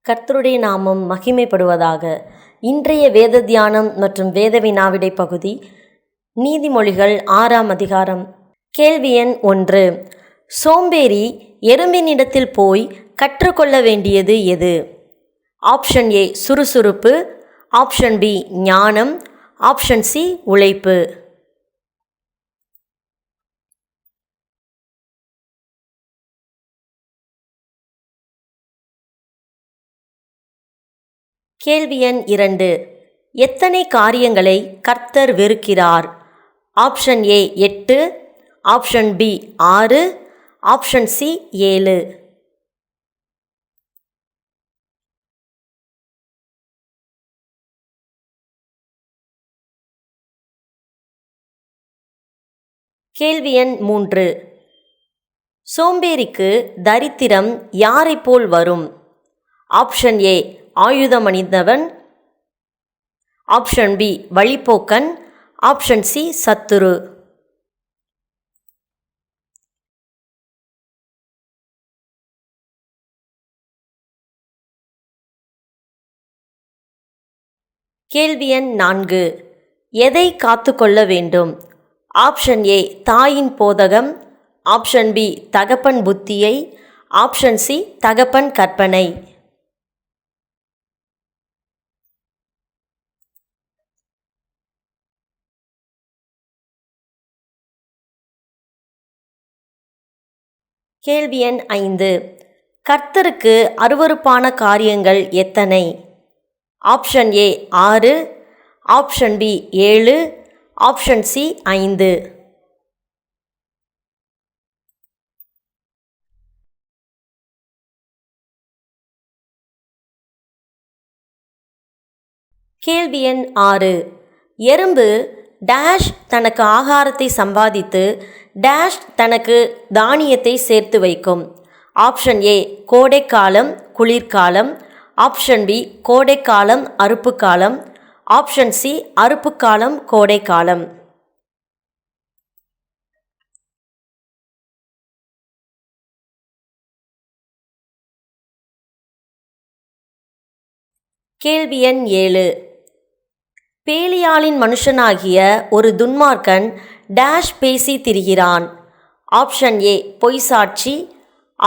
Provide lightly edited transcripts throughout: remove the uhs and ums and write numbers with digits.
கர்த்தருடைய நாமம் மகிமைப்படுவதாக. இன்றைய வேத தியானம் மற்றும் வேத வினாவிடை பகுதி நீதிமொழிகள் 6ஆம் அதிகாரம். கேள்வி எண் 1. சோம்பேறி எறும்பினிடத்தில் போய் கற்றுக்கொள்ள வேண்டியது எது? ஆப்ஷன் ஏ சுறுசுறுப்பு, ஆப்ஷன் பி ஞானம், ஆப்ஷன் சி உழைப்பு. கேள்வி எண் 2. எத்தனை காரியங்களை கர்த்தர் வெறுக்கிறார்? Option A 8, option B 6, option C 7. கேள்வி எண் 3. சோம்பேறிக்கு தரித்திரம் யாரைப் போல் வரும்? ஆப்ஷன் ஏ ஆயுதம் அணிந்தவன், ஆப்ஷன் பி வழிப்போக்கன், ஆப்ஷன் சி சத்துரு. கேள்வி எண் 4. எதை காத்து கொள்ள வேண்டும்? ஆப்ஷன் ஏ தாயின் போதகம், ஆப்ஷன் பி தகப்பன் புத்தியை, ஆப்ஷன் சி தகப்பன் கற்பனை. கேள்வி எண் 5. கர்த்தருக்கு அருவருப்பான காரியங்கள் எத்தனை? Option A 6, option B 7, option C 5. கேள்வி எண் 6. எறும்பு டேஷ் தனக்கு ஆகாரத்தை சம்பாதித்து டேஷ் தனக்கு தானியத்தை சேர்த்து வைக்கும். ஆப்ஷன் ஏ கோடைக்காலம் குளிர்காலம், ஆப்ஷன் பி கோடைக்காலம் அறுப்புக்காலம், ஆப்ஷன் சி அறுப்புக்காலம் கோடைக்காலம். கேள்வி எண் 7. பேலியாளின் மனுஷனாகிய ஒரு துன்மார்க்கன் டேஷ் பேசி திரிகிறான். ஆப்ஷன் ஏ பொய் சாட்சி,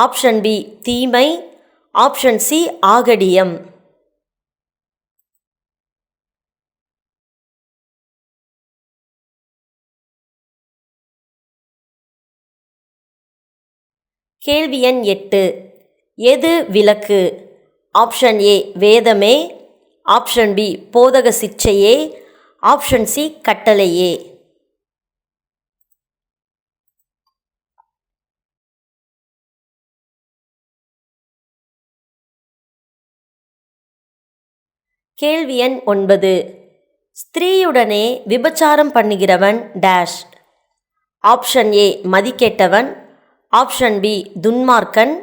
ஆப்ஷன் பி தீமை, ஆப்ஷன் சி ஆகடியம். கேள்வி எண் 8. எது விலக்கு? ஆப்ஷன் ஏ வேதமே, ஆப்ஷன் பி போதக சிட்சையே, ஆப்ஷன் சி கட்டளையே. கேள்வி எண் 9. ஸ்திரீயுடனே விபச்சாரம் பண்ணுகிறவன் டேஷ். ஆப்ஷன் ஏ மதிக்கெட்டவன், ஆப்ஷன் பி துன்மார்க்கன்,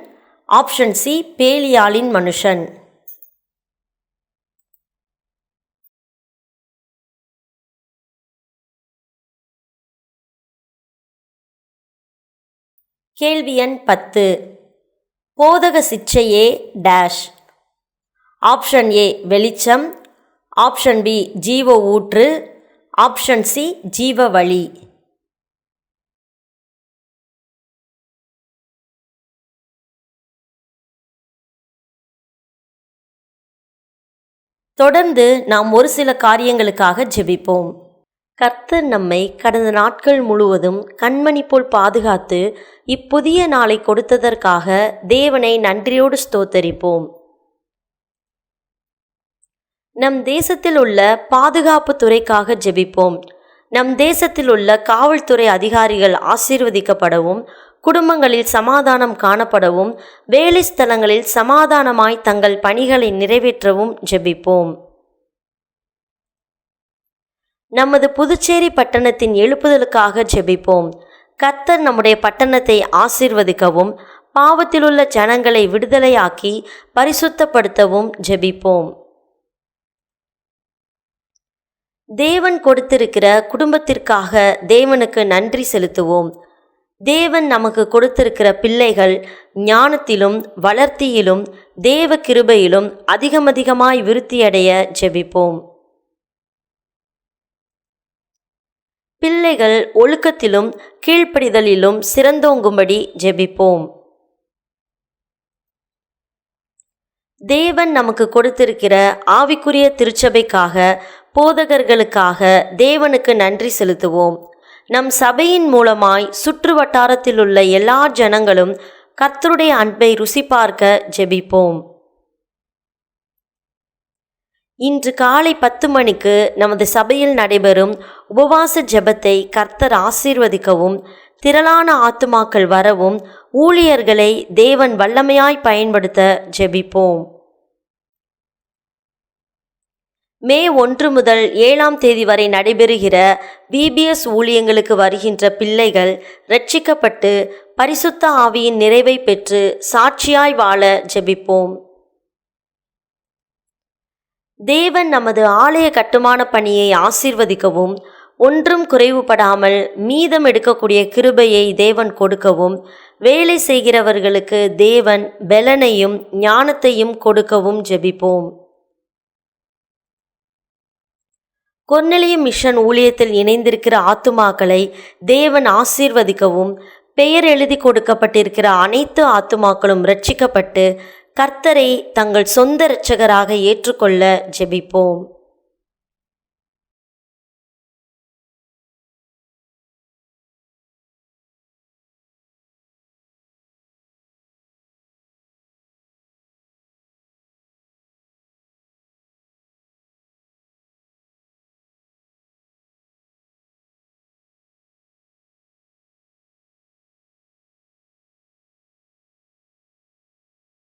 ஆப்ஷன் சி பேலியாளின் மனுஷன். கேள்வி எண் 10. போதக சிட்சையே டேஷ். ஆப்ஷன் ஏ வெளிச்சம், ஆப்ஷன் பி ஜீவ ஊற்று, ஆப்ஷன் சி ஜீவ வழி. தொடர்ந்து நாம் ஒரு சில காரியங்களுக்காக ஜெபிப்போம். கர்த்தர் நம்மை கடந்த நாட்கள் முழுவதும் கண்மணி போல் பாதுகாத்து இப்புதிய நாளை கொடுத்ததற்காக தேவனை நன்றியோடு ஸ்தோத்தரிப்போம். நம் தேசத்தில் உள்ள பாதுகாப்பு துறைக்காக ஜெபிப்போம். நம் தேசத்தில் உள்ள காவல்துறை அதிகாரிகள் ஆசீர்வதிக்கப்படவும், குடும்பங்களில் சமாதானம் காணப்படவும், வேலை ஸ்தலங்களில் சமாதானமாய் தங்கள் பணிகளை நிறைவேற்றவும் ஜெபிப்போம். நமது புதுச்சேரி பட்டணத்தின் எழுப்புதலுக்காக ஜெபிப்போம். கர்த்தர் நம்முடைய பட்டணத்தை ஆசீர்வதிக்கவும், பாவத்திலுள்ள ஜனங்களை விடுதலையாக்கி பரிசுத்தப்படுத்தவும் ஜெபிப்போம். தேவன் கொடுத்திருக்கிற குடும்பத்திற்காக தேவனுக்கு நன்றி செலுத்துவோம். தேவன் நமக்கு கொடுத்திருக்கிற பிள்ளைகள் ஞானத்திலும் வளர்த்தியிலும் தேவ கிருபையிலும் அதிகமாய் விருத்தியடைய ஜெபிப்போம். பிள்ளைகள் ஒழுக்கத்திலும் கீழ்ப்படிதலிலும் சிறந்தோங்கும்படி ஜெபிப்போம். தேவன் நமக்கு கொடுத்திருக்கிற ஆவிக்குரிய திருச்சபைக்காக, போதகர்களுக்காக தேவனுக்கு நன்றி செலுத்துவோம். நம் சபையின் மூலமாய் சுற்று வட்டாரத்திலுள்ள எல்லா ஜனங்களும் கர்த்தருடைய அன்பை ருசி பார்க்க ஜெபிப்போம். இன்று காலை 10 மணிக்கு நமது சபையில் நடைபெறும் உபவாச ஜெபத்தை கர்த்தர் ஆசீர்வதிக்கவும், திரளான ஆத்துமாக்கள் வரவும், ஊழியர்களை தேவன் வல்லமையாய் பயன்படுத்த ஜெபிப்போம். மே 1 முதல் 7ஆம் தேதி வரை நடைபெறுகிற VBS ஊழியங்களுக்கு வருகின்ற பிள்ளைகள் இரட்சிக்கப்பட்டு பரிசுத்த ஆவியின் நிறைவை பெற்று சாட்சியாய் வாழ ஜெபிப்போம். தேவன் நமது ஆலய கட்டுமான பணியை ஆசீர்வதிக்கவும், ஒன்றும் குறைவுபடாமல் மீதம் எடுக்கக்கூடிய கிருபையை தேவன் கொடுக்கவும், வேலை செய்கிறவர்களுக்கு தேவன் பெலனையும் ஞானத்தையும் கொடுக்கவும் ஜெபிப்போம். கொர்நேலிய மிஷன் ஊழியத்தில் இணைந்திருக்கிற ஆத்துமாக்களை தேவன் ஆசீர்வதிக்கவும், பெயர் எழுதி கொடுக்கப்பட்டிருக்கிற அனைத்து ஆத்துமாக்களும் இரட்சிக்கப்பட்டு கர்த்தரை தங்கள் சொந்த இரட்சகராக ஏற்றுக்கொள்ள ஜெபிப்போம்.